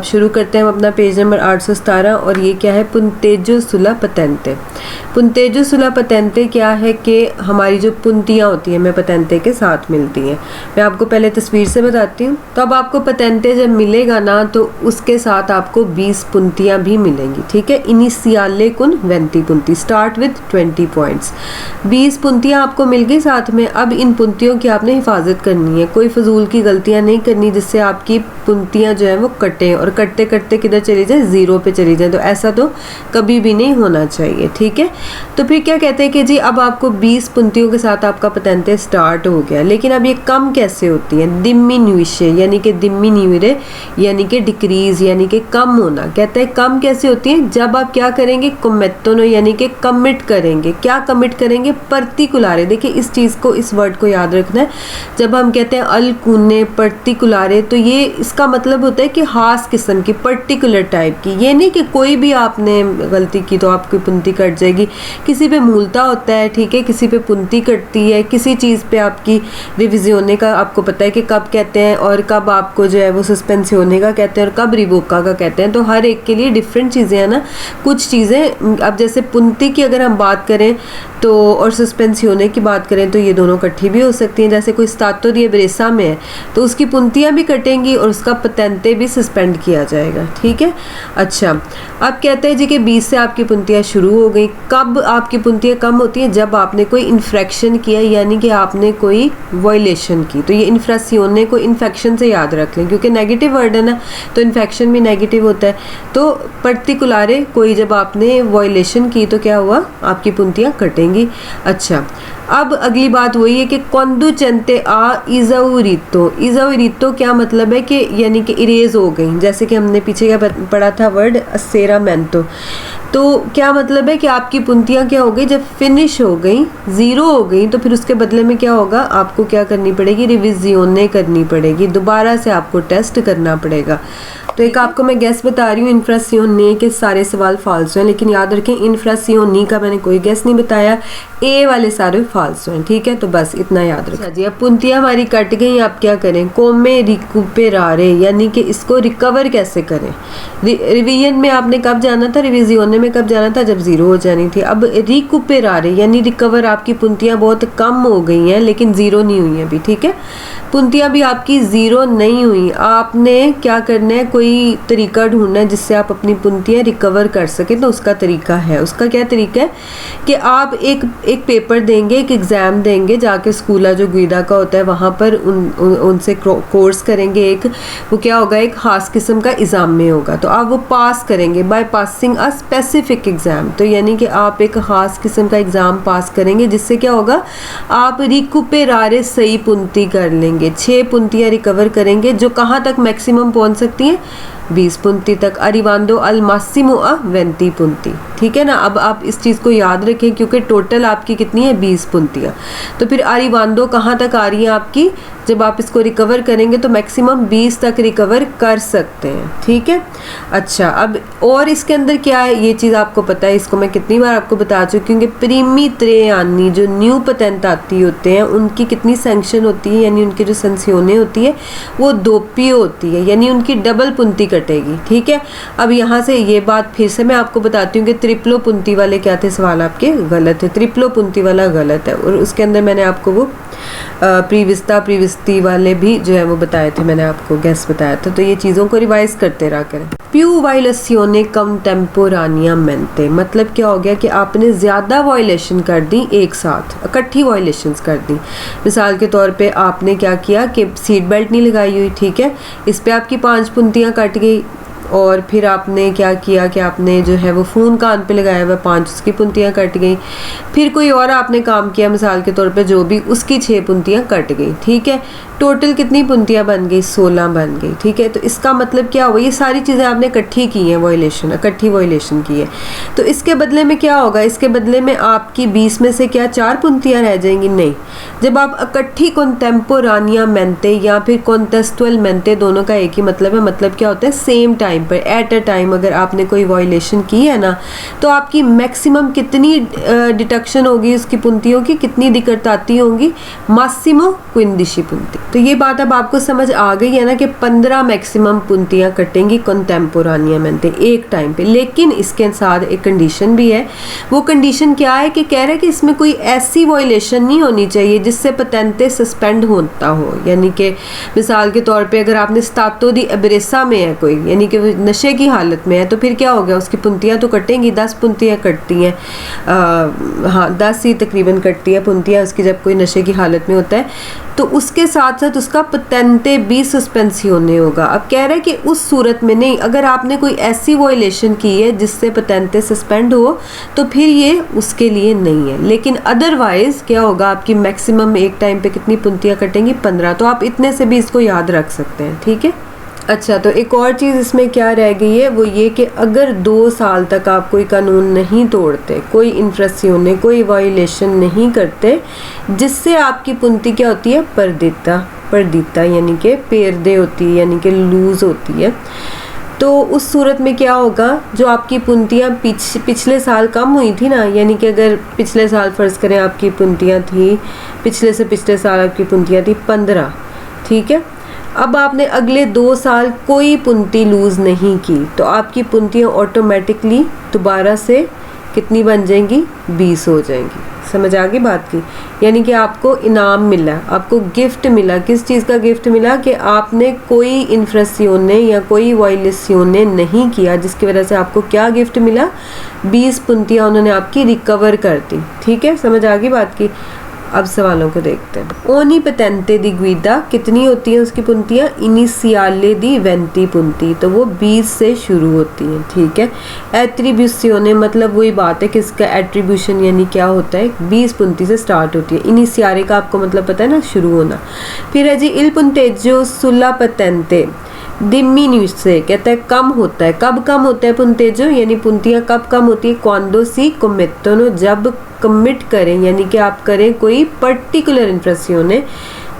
अब शुरू करते हैं हम अपना पेज नंबर 817 और ये क्या है, पुंतेजो सुला पतेंते। पुंतेजो सुला पतेंते क्या है कि हमारी जो पुंतियाँ होती हैं हमें पतेंते के साथ मिलती हैं। मैं आपको पहले तस्वीर से बताती हूँ। तो अब आपको पतेंते जब मिलेगा ना तो उसके साथ आपको 20 पुंतियाँ भी मिलेंगी, ठीक है। इनिशियाले कुन 20 पुंती, स्टार्ट विद 20 पॉइंट्स। 20 पुंतियाँ आपको मिल गई साथ में। अब इन पुंतियों की आपने हिफाजत करनी है, कोई फजूल की गलतियाँ नहीं करनी जिससे आपकी पुंतियाँ जो है वो कटें और कटते कटते किधर चली जाए, ज़ीरो पे चली जाए। तो ऐसा तो कभी भी नहीं होना चाहिए, ठीक है। तो फिर क्या कहते हैं कि जी अब आपको 20 पुंतियों के साथ आपका पतेंते स्टार्ट हो गया, लेकिन अब ये कम कैसे होती हैं, डिमिन्यूशे यानी कि डिमिन्यूरे यानी कि डिक्रीज यानी कि कम होना। कहते हैं कम कैसे होती है, जब आप क्या करेंगे, कमेत्तोनो यानी कि कमिट करेंगे। क्या कमिट करेंगे, पर्टिकुलारे। देखिए इस चीज़ को, इस वर्ड को याद रखना है। जब हम कहते हैं अलकुने पर्टिकुलारे तो ये इसका मतलब होता है कि खास किस्म की, पर्टिकुलर टाइप की। ये नहीं कि कोई भी आपने गलती की तो आपकी पुंती कट जाएगी। किसी पे मूलता होता है, ठीक है, किसी पे पुंती कटती है, किसी चीज़ पे आपकी रिविजियोने का आपको पता है कि कब कहते हैं और कब आपको जो है वो सस्पेंसियोने का कहते हैं और कब रिवोका का कहते हैं। तो हर एक के लिए डिफरेंट चीज़ें हैं ना। कुछ चीज़ें अब जैसे पुंती की अगर हम बात करें तो और सस्पेंसियोने की बात करें तो ये दोनों इकट्ठी भी हो सकती हैं। जैसे कोई स्तातो दी ब्रेसा में है तो उसकी पुंतियाँ भी कटेंगी और उसका पतेंते भी सस्पेंड किया जाएगा, ठीक है। अच्छा, अब कहते हैं जी कि 20 से आपकी पुंतियाँ शुरू हो गई। कब आपकी पुंतियाँ कम होती हैं, जब आपने कोई इन्फ्रैक्शन किया यानी कि आपने कोई वायलेशन की। तो ये इन्फ्रासियोने को इन्फेक्शन से याद रख लें क्योंकि नेगेटिव वर्ड है ना, तो इन्फेक्शन भी नेगेटिव होता है। तो पर्टिकुलारे कोई जब आपने वायलेशन की तो क्या हुआ, आपकी पुंतियाँ कटेंगी। अच्छा, अब अगली बात वही है कि कोंदुचेंते आ इज़ाउरितो। इज़ाउरितो क्या मतलब है कि यानी कि इरेज हो गई। जैसे कि हमने पीछे क्या पढ़ा था वर्ड असेरामेंतो। तो क्या मतलब है कि आपकी पुंतियाँ क्या हो गई, जब फिनिश हो गई, ज़ीरो हो गई, तो फिर उसके बदले में क्या होगा, आपको क्या करनी पड़ेगी, रिविजियोने करनी पड़ेगी, दोबारा से आपको टेस्ट करना पड़ेगा। तो एक आपको मैं गैस बता रही हूँ, इन्फ्रासियोने के सारे सवाल फाल्सो हैं, लेकिन याद रखें इन्फ्रासियोनी का मैंने कोई गैस नहीं बताया, ए वाले सारे फाल्सो हैं, ठीक है। तो बस इतना याद रखें जी। अब पुंतियाँ हमारी कट गई, आप क्या करें, कोमे रिकुपेरारे यानी कि इसको रिकवर कैसे करें। रिवीजन में आपने कब जाना था, रिविजियोने में कब जाना था, जब ज़ीरो हो जानी थी। अब रिकुपेरारे यानी रिकवर, आपकी पुंतियाँ बहुत कम हो गई हैं लेकिन ज़ीरो नहीं हुई अभी, ठीक है। पुंतियाँ भी आपकी ज़ीरो नहीं हुई, आपने क्या करना है, कोई तरीका ढूंढना है जिससे आप अपनी पुंतियाँ रिकवर कर सकें। तो उसका तरीका है, उसका क्या तरीका है कि आप एक पेपर देंगे, एक एग्ज़ाम देंगे, जाके स्कूला जो गुइदा का होता है वहाँ पर उनसे कोर्स करेंगे। एक वो क्या होगा, एक खास किस्म का एग्ज़ाम में होगा, तो आप वो पास करेंगे by passing a specific exam. तो यानी कि आप एक ख़ास किस्म का एग्ज़ाम पास करेंगे जिससे क्या होगा, आप रिकुपेरारे सही पुंती कर लेंगे, 6 पुंतियाँ रिकवर करेंगे जो कहाँ तक मैक्सिमम पहुँच सकती हैं, 20 पुंती तक। अरिवांदो अल मासिमो अ 20 पुंती, ठीक है ना। अब आप इस चीज़ को याद रखें क्योंकि टोटल आपकी कितनी है, 20 पुंतियाँ। तो फिर अरिवांदो कहाँ तक आ रही है आपकी, जब आप इसको रिकवर करेंगे तो मैक्सिमम 20 तक रिकवर कर सकते हैं, ठीक है। अच्छा, अब और इसके अंदर क्या है, ये चीज़ आपको पता है, इसको मैं कितनी बार आपको बता चुकी हूँ कि प्रीमी त्रेयानी जो न्यू पतेंत आती होते हैं उनकी कितनी सैंक्शन होती है, यानी उनकी जो संस्योने होती है वो दोपियो होती है, यानी उनकी डबल पुंती कटेगी, ठीक है। अब यहाँ से ये बात फिर से मैं आपको बताती हूँ कि त्रिप्लो पुंती वाले क्या थे सवाल आपके, गलत है। त्रिप्लो पुंती वाला गलत है और उसके अंदर मैंने आपको वो प्रीविस्ती वाले भी जो है वो बताए थे, मैंने आपको गैस बताया था। तो ये चीज़ों को रिवाइज करते रहा करें। प्यू वायलेसियोने कंटेम्पोरानियामेंटे मतलब क्या हो गया कि आपने ज़्यादा वायलेशन कर दी, एक साथ इकट्ठी वायलेशंस कर दी। मिसाल के तौर पे आपने क्या किया कि सीट बेल्ट नहीं लगाई हुई, ठीक है, इस पर आपकी 5 पुंतियाँ कट गई। और फिर आपने क्या किया कि आपने जो है वो फ़ोन कान पे लगाया हुआ, 5 उसकी पुंतियाँ कट गई। फिर कोई और आपने काम किया मिसाल के तौर पे जो भी, उसकी 6 पुंतियाँ कट गई, ठीक है। टोटल कितनी पुंतियाँ बन गई, 16 बन गई, ठीक है। तो इसका मतलब क्या हुआ, ये सारी चीज़ें आपने इकट्ठी की हैं, वायलेशन इकट्ठी वायलेशन की है। तो इसके बदले में क्या होगा, इसके बदले में आपकी 20 में से क्या 4 पुंतियाँ रह जाएंगी, नहीं। जब आप इकट्ठी कंटेम्पोरानियामेंटे या फिर कॉन्टेक्सुअलमेंटे, दोनों का एक ही मतलब है, मतलब क्या होता है, सेम टाइम टाइम पर, एट अ टाइम अगर आपने कोई वायलेशन की है ना, तो आपकी मैक्सिमम कितनी डिडक्शन होगी उसकी पुंतियों की, कितनी दिक्कत आती होंगी, मासिमो 15 पुंती। तो ये बात अब आपको समझ आ गई है ना कि 15 मैक्सिमम पुंतियाँ कटेंगी कंटेम्पोरानियामेंटे एक टाइम पे। लेकिन इसके साथ एक कंडीशन भी है। वो कंडीशन क्या है कि कह रहे हैं कि इसमें कोई ऐसी वायलेशन नहीं होनी चाहिए जिससे पतेंते सस्पेंड होता हो। यानी कि मिसाल के तौर पे अगर आपने स्टातो दी एब्रेसा में है कोई, यानी कि नशे की हालत में है, तो फिर क्या हो गया, उसकी पुंतियाँ तो कटेंगी, 10 पुंतियाँ कटती हैं, हाँ 10 ही तकरीबन कटती है पुंतियाँ उसकी जब कोई नशे की हालत में होता है। तो उसके साथ साथ उसका पतेंते भी सस्पेंसियोने होगा। अब कह रहे हैं कि उस सूरत में नहीं, अगर आपने कोई ऐसी वायलेशन की है जिससे पतेंते सस्पेंड हो तो फिर ये उसके लिए नहीं है। लेकिन अदरवाइज क्या होगा, आपकी मैक्सिमम एक टाइम पे कितनी पुंतियाँ कटेंगी, 15। तो आप इतने से भी इसको याद रख सकते हैं, ठीक है। अच्छा, तो एक और चीज़ इसमें क्या रह गई है, वो ये कि अगर 2 साल तक आप कोई कानून नहीं तोड़ते, कोई इन्फ्रेक्शन, कोई वायलेशन नहीं करते, जिससे आपकी पुंती क्या होती है, परदीता यानी कि पेरदे होती है, यानी कि लूज़ होती है। तो उस सूरत में क्या होगा, जो आपकी पुंतियाँ पिछले साल कम हुई थी ना, यानी कि अगर पिछले साल फ़र्ज़ करें आपकी पुंतियाँ थी, पिछले से पिछले साल आपकी पुंतियाँ थी 15, ठीक है। अब आपने अगले 2 साल कोई पुंती लूज़ नहीं की, तो आपकी पुंतियाँ ऑटोमेटिकली दोबारा से कितनी बन जाएंगी, 20 हो जाएंगी। समझ आ गई बात की। यानी कि आपको इनाम मिला, आपको गिफ्ट मिला। किस चीज़ का गिफ्ट मिला, कि आपने कोई इन्फ्रेक्शन या कोई वायलेशन नहीं किया, जिसकी वजह से आपको क्या गिफ्ट मिला, 20 पुंतियाँ उन्होंने आपकी रिकवर कर दी, ठीक है। समझ आ गई बात की। अब सवालों को देखते हैं। ओनी पतेंते दी गुइदा, कितनी होती हैं उसकी पुंतियाँ, इनिशियाले दी 20 पुंती, तो वो 20 से शुरू होती हैं, ठीक है। एट्रीब्यूशियोने, मतलब वही बात है कि इसका एट्रीब्यूशन यानी क्या होता है, 20 पुंती से स्टार्ट होती है। इनिशियारे का आपको मतलब पता है ना, शुरू होना। फिर है जी इल पुंतेजो सुला पतेंते डिमिन्यूस से, कहता है कम होता है। कब कम होता है पुंतेजो, यानी पुंतियाँ कब कम होती है, क्वांडो सी कमिटोनो, जब कमिट करें, यानी कि आप करें कोई पर्टिकुलर इन्फ्रेक्शन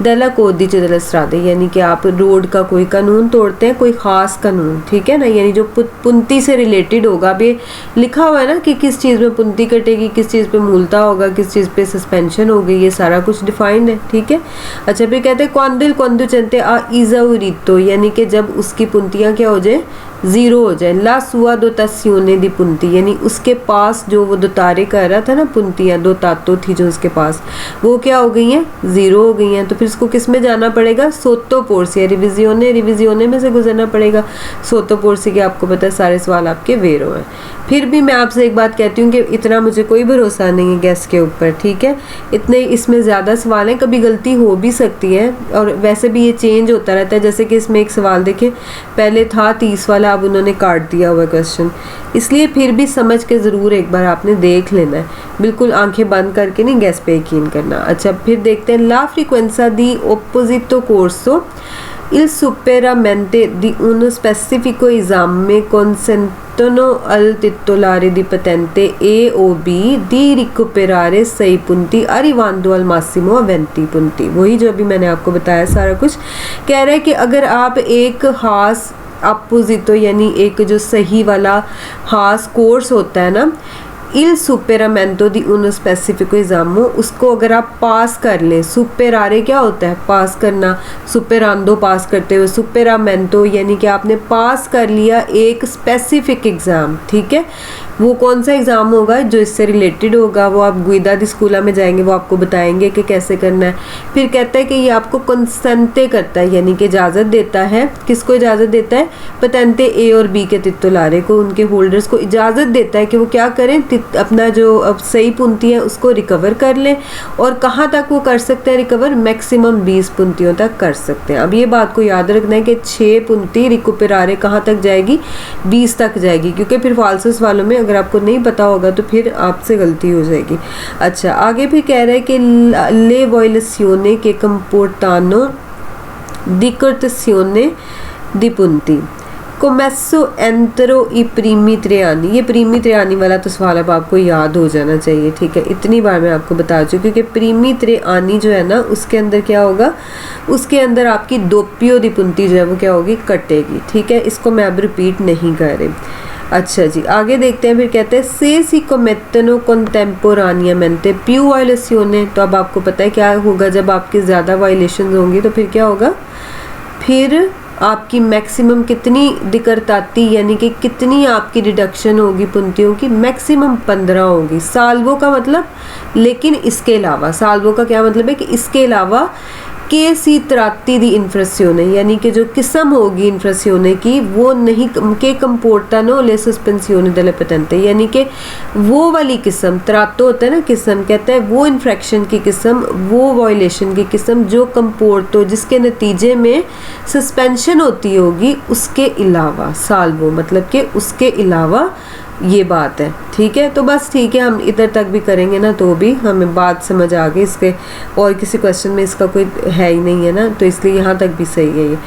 दला कोदिचे दला स्ट्रादे, यानी कि आप रोड का कोई कानून तोड़ते हैं, कोई ख़ास कानून, ठीक है ना, यानी जो पुंती से रिलेटेड होगा। अब ये लिखा हुआ है ना कि किस चीज़ में पुंती कटेगी, किस चीज़ पे मूलता होगा, किस चीज़ पे सस्पेंशन होगी, ये सारा कुछ डिफाइंड है, ठीक है। अच्छा, फिर कहते हैं क्वांडो चलते आ इजाउरितो, यानी कि जब उसकी पुंतियाँ क्या हो जाए, 0 हो जाए। ला सुआ दो तस्योने दी पुंती, यानी उसके पास जो वो दोतारे कर रहा था ना पुंतियाँ, 2 तातो थी जो उसके पास, वो क्या हो गई हैं, 0 हो गई हैं। तो फिर इसको किस में जाना पड़ेगा, सोतो पोर्सी, रिविजियोने में से गुजरना पड़ेगा। सोतो पोर्सी के आपको पता है सारे सवाल आपके वेरो हैं। फिर भी मैं आपसे एक बात कहती हूँ कि इतना मुझे कोई भरोसा नहीं है गैस के ऊपर, ठीक है। इतने इसमें ज़्यादा सवाल हैं, कभी गलती हो भी सकती है, और वैसे भी ये चेंज होता रहता है। जैसे कि इसमें एक सवाल देखें, पहले था 30 वाला, अब उन्होंने काट दिया हुआ क्वेश्चन, इसलिए फिर भी समझ के ज़रूर एक बार आपने देख लेना है, बिल्कुल आंखें बंद करके नहीं गैस पे यकीन करना। अच्छा, फिर देखते हैं ला फ्रीक्वेंसा दी ओपोजिटो कोर्सो il superamento di uno specifico esame consentono al titolare di patente A o B di recuperare 6 punti arrivando al massimo a 20 punti। वही जो अभी मैंने आपको बताया सारा कुछ। कह रहा है कि अगर आप एक खास अपोजिटो, यानी एक जो सही वाला खास कोर्स होता है ना, इल सुपेरामेंटो दी उनो स्पेसिफिको एग्जामो, उसको अगर आप पास कर लें, सुपेरारे क्या होता है, पास करना, सुपेरांदो पास करते हुए, सुपेरामेंटो यानी कि आपने पास कर लिया एक स्पेसिफिक एग्ज़ाम, ठीक है। वो कौन सा एग्ज़ाम होगा, जो इससे रिलेटेड होगा, वो आप गुइदा दी स्कूला में जाएंगे, वो आपको बताएंगे कि कैसे करना है। फिर कहता है कि ये आपको कंसेंटे करता है, यानी कि इजाज़त देता है। किसको इजाज़त देता है, पतेंते ए और बी के तितुलारे को, उनके होल्डर्स को इजाज़त देता है कि वो क्या करें, अपना जो अब सही पुंती है उसको रिकवर कर लें। और कहाँ तक वो कर सकते हैं रिकवर, मैक्सिमम 20 पुंतियों तक कर सकते हैं। अब ये बात को याद रखना है कि 6 पुंती रिकुपेरारे कहाँ तक जाएगी, 20 तक जाएगी, क्योंकि फिर फाल्सस वालों में अगर आपको नहीं पता होगा तो फिर आपसे गलती हो जाएगी। अच्छा, आगे भी कह रहा है कि ले वॉयलेसियोने के कंपोर्टानो दी कर्टेसियोने दी पुंती, कोमेसो एंतरो ई प्रीमी त्रियानी, ये प्रीमी त्रियानी वाला तो सवाल अब आपको याद हो जाना चाहिए, ठीक है, इतनी बार मैं आपको बता चुकी, क्योंकि प्रीमी त्रियानी जो है ना उसके अंदर क्या होगा, उसके अंदर आपकी दोप्पियो दी पुंती जो है वो क्या होगी, कटेगी, ठीक है, इसको मैं अब रिपीट नहीं कर रही। अच्छा जी, आगे देखते हैं, फिर कहते हैं से सी कोमेटनो कंटेम्पोरानियामेंटे पिù वायलेसियोने, तो अब आपको पता है क्या होगा, जब आपकी ज़्यादा वायलेशन होंगी तो फिर क्या होगा, फिर आपकी मैक्सिमम कितनी दिक्कत आती, यानी कि कितनी आपकी रिडक्शन होगी पुंतियों की, मैक्सिमम 15 होगी। साल्वो का मतलब, लेकिन इसके अलावा, साल्वो का क्या मतलब है कि इसके अलावा के सी त्राती दी इन्फ्रेसियोने, यानी कि जो किस्म होगी इन्फ्रेसियोने की वो नहीं, के कंपोर्टानो ले सस्पेंसियोने डेले पेटेंटे, यानी कि वो वाली किस्म, त्रातो होता है ना किस्म, कहता है वो इन्फ्रैक्शन की किस्म, वो वायलेशन की किस्म जो कंपोर्टो, जिसके नतीजे में सस्पेंशन होती होगी, उसके अलावा, साल्वो मतलब कि उसके अलावा, ये बात है, ठीक है। तो बस ठीक है, हम इधर तक भी करेंगे ना तो भी हमें बात समझ आ गई, इसके और किसी क्वेश्चन में इसका कोई है ही नहीं है ना, तो इसलिए यहाँ तक भी सही है ये।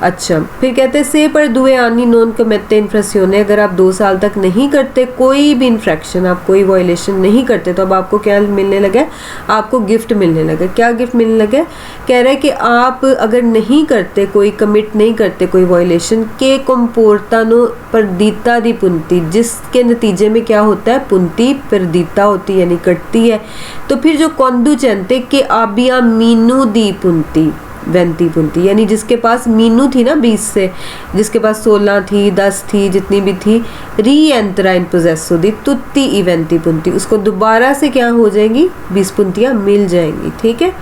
अच्छा, फिर कहते हैं से पर 2 anni non commette infrazione, अगर आप 2 साल तक नहीं करते कोई भी इन्फ्रैक्शन, आप कोई वायलेशन नहीं करते, तो अब आपको क्या मिलने लगा, आपको गिफ्ट मिलने लगा। क्या गिफ्ट मिलने लगा, कह रहा है कि आप अगर नहीं करते, कोई कमिट नहीं करते कोई वायलेशन, के कंपोर्टानो परदीता दी पुंती, जिसके नतीजे में क्या होता है, पुंती परदीता होती यानी कटती है, तो फिर जो कॉन्डुचेंटे के आबिया मीनू दी पुंती, वेंती पुंती, यानी जिसके पास मीनू थी ना 20 से, जिसके पास 16 थी, 10 थी, जितनी भी थी, री एंट्रा इन पोजेसो दी तुत्ती इवेंती पुंती, उसको दोबारा से क्या हो जाएंगी, 20 पुंतियाँ मिल जाएंगी, ठीक है।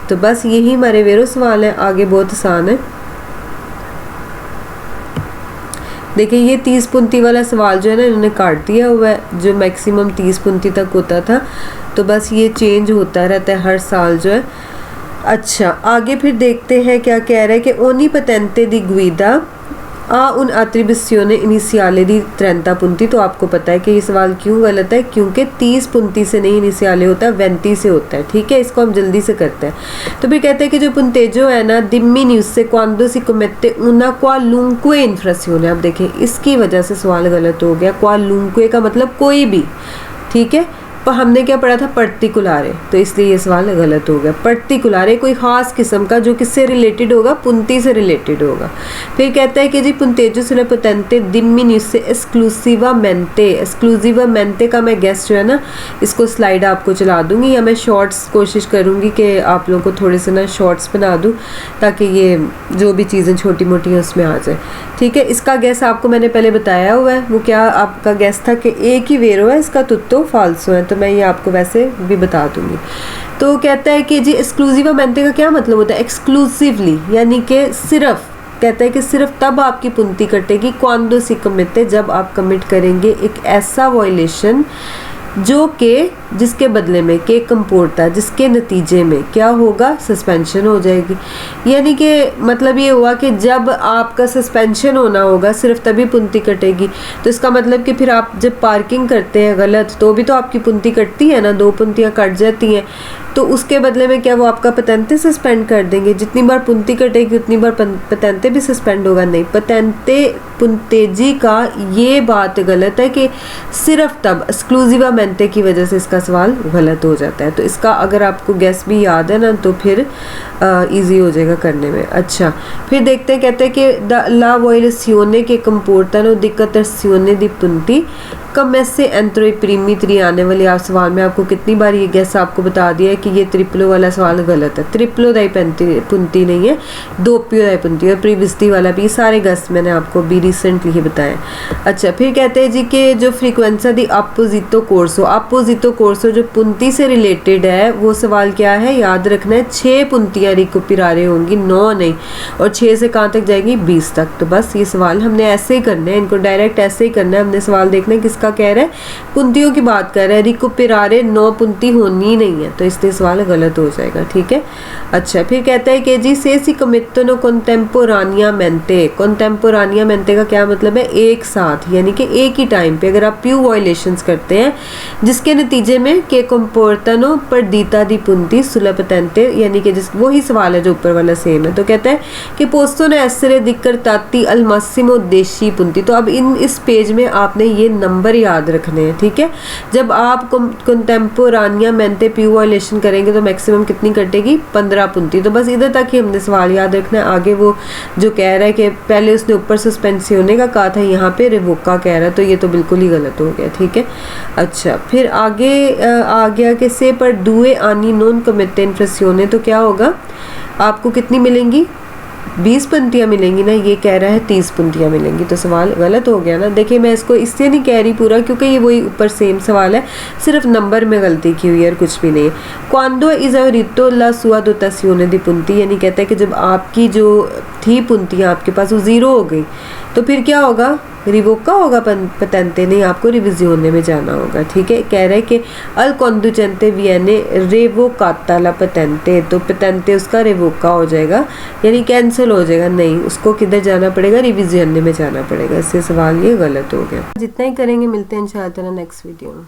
तो बस यही हमारे वेरो सवाल है, आगे बहुत आसान है। देखिए ये 30 पुंती वाला सवाल जो है ना इन्होंने काट दिया हुआ है, जो मैक्सिमम 30 पुंती तक होता था, तो बस ये चेंज होता रहता है हर साल जो है। अच्छा, आगे फिर देखते हैं क्या कह रहा है कि ओनी पतेंते दी गुइदा आ उन attribuzione iniziale दी 30 पुंती, तो आपको पता है कि ये सवाल क्यों गलत है, क्योंकि 30 पुंती से नहीं इनिशियाले होता है, 20 से होता है, ठीक है। इसको हम जल्दी से करते हैं। तो फिर कहते हैं कि जो पुंतेजो है ना diminuisce quando si commette una qualunque infrazione, अब देखें इसकी वजह से सवाल गलत हो गया। qualunque का मतलब कोई भी, ठीक है, पर हमने क्या पढ़ा था, पर्टिकुलारे, तो इसलिए ये सवाल गलत हो गया। पर्टिकुलारे कोई ख़ास किस्म का जो किससे रिलेटेड होगा, पुंती से रिलेटेड होगा। फिर कहता है कि जी पुंतेजो सुले पोटेंटे डिमिन्यूसे एक्सक्लूसिवामेंटे, एक्सक्लूसिवामेंटे का मैं गेस्ट जो है ना इसको स्लाइड आपको चला दूंगी, या मैं शॉर्ट्स कोशिश करूंगी कि आप लोगों को थोड़े से ना शॉर्ट्स बना दूं, ताकि ये जो भी चीज़ें छोटी मोटी हैं उसमें आ जाए, ठीक है। इसका गेस आपको मैंने पहले बताया हुआ है, वो क्या आपका गेस था कि एक ही वेरो है, इसका तुत्तो फाल्सो है, तो मैं ये आपको वैसे भी बता दूंगी। तो कहता है कि जी एक्सक्लूसिवामेंटे का क्या मतलब होता है, एक्सक्लूसिवली, यानी कि सिर्फ, कहता है कि सिर्फ तब आपकी पुंती कटेगी क्वांडो सी कमिटे, जब आप कमिट करेंगे एक ऐसा वायलेशन जो कि जिसके बदले में के कंपोर्टा, जिसके नतीजे में क्या होगा, सस्पेंशन हो जाएगी। यानी कि मतलब ये हुआ कि जब आपका सस्पेंशन होना होगा सिर्फ तभी पुंती कटेगी। तो इसका मतलब कि फिर आप जब पार्किंग करते हैं गलत, तो भी तो आपकी पुंती कटती है ना, 2 पुंतियाँ कट जाती हैं, तो उसके बदले में क्या वो आपका पतेंते सस्पेंड कर देंगे। जितनी बार पुंती कटेगी उतनी बार पतेंते भी सस्पेंड होगा, नहीं, पतेंते पुंतेजी का ये बात गलत है कि सिर्फ तब, एक्सक्लूसिवामेंटे की वजह से इसका सवाल गलत हो जाता है। तो इसका अगर आपको गेस भी याद है ना तो फिर इजी हो जाएगा करने में। अच्छा, फिर देखते हैं, कहते हैं कि ला वोइलेसियोने के कंपोर्टानो दिक्कतर्सियोने दी पुंती कम से एंट्रो ई प्रीमी त्री आने वाले आप सवाल में आपको कितनी बार ये गेस आपको बता दिया है कि ये ट्रिपलो वाला सवाल गलत है। ट्रिपलो दाई पुंती नहीं है, दोप्पियो दाई पुंती है, प्रीविस्ती वाला भी, सारे गेस मैंने आपको भी रिसेंटली ही बताया। अच्छा, फिर कहते हैं जी कि जो फ्रीक्वेंसा दी अपोजिटो कोर्सो, अपोजिटो कोर्सो जो पुंती से रिलेटेड है, वो सवाल क्या है, याद रखना है, 6 पुंतियाँ रिकोपिरारे होंगी, 9 नहीं, और 6 से कहाँ तक जाएगी, 20 तक। तो बस ये सवाल हमने ऐसे ही करने हैं, इनको डायरेक्ट ऐसे ही करना है, हमने सवाल देखना है किसके किसका कह रहा है, पुंतियों की बात कर रहा है। रिकुपेरारे 9 पुंती होनी ही नहीं है, तो इसलिए सवाल गलत हो जाएगा, ठीक है। अच्छा, फिर कहता है कि जी से सी कमित्तनो कॉन्टेम्पोरानियामेंटे। कॉन्टेम्पोरानियामेंटे का क्या मतलब है, एक साथ, यानी कि एक ही टाइम पे अगर आप प्यू वायलेशंस करते हैं जिसके नतीजे में के कंपोर्टनो पर दीता दी पुंती सुलपतेंते, यानी कि जिस वही सवाल है जो ऊपर वाला सेम है। तो कहता है कि पोस्तो ने एसरे दिक्कर ताती अल मासिमो देशी पुंती। तो अब इस पेज में आपने ये नंबर याद रखने हैं, ठीक है। जब आप कंटेम्पोरानियामेंटे प्यू वायलेशन करेंगे तो मैक्सिमम कितनी कटेगी, 15 पुंती। तो बस इधर तक ही हमने सवाल याद रखना है। आगे वो जो कह रहा है कि पहले उसने ऊपर सस्पेंसियोने का कहा था, यहाँ पे रिवोका कह रहा है, तो ये तो बिल्कुल ही गलत हो गया, ठीक है। अच्छा, फिर आगे आ गया कि से पर दुए आनी नॉन कमिटे इन्फ्रेसियोने। तो क्या होगा, आपको कितनी मिलेंगी, 20 पंक्तियाँ मिलेंगी ना, ये कह रहा है 30 पंक्तियाँ मिलेंगी, तो सवाल गलत हो गया ना। देखिए मैं इसको इससे नहीं कह रही पूरा, क्योंकि ये वही ऊपर सेम सवाल है, सिर्फ नंबर में गलती की हुई है और कुछ भी नहीं है। क्वांडो इज अ रितो ला सुआ दोतासियोने दी पुंती, यानी कहता है कि जब आपकी जो थी पुंतियाँ आपके पास वो 0 हो गई तो फिर क्या होगा, रिवोका होगा पतेंते, नहीं आपको रिविजियोने में जाना होगा, ठीक है। कह रहे हैं कि अल कॉन्डुचेंटे वियने रेवोकाता ला पतेंते, तो पतेंते उसका रेवोका हो जाएगा, यानी कैंसिल हो जाएगा, नहीं उसको किधर जाना पड़ेगा, रिविजियोने में जाना पड़ेगा। इससे सवाल ये गलत हो गया। जितना ही करेंगे, मिलते हैं इंशाअल्लाह नेक्स्ट वीडियो में।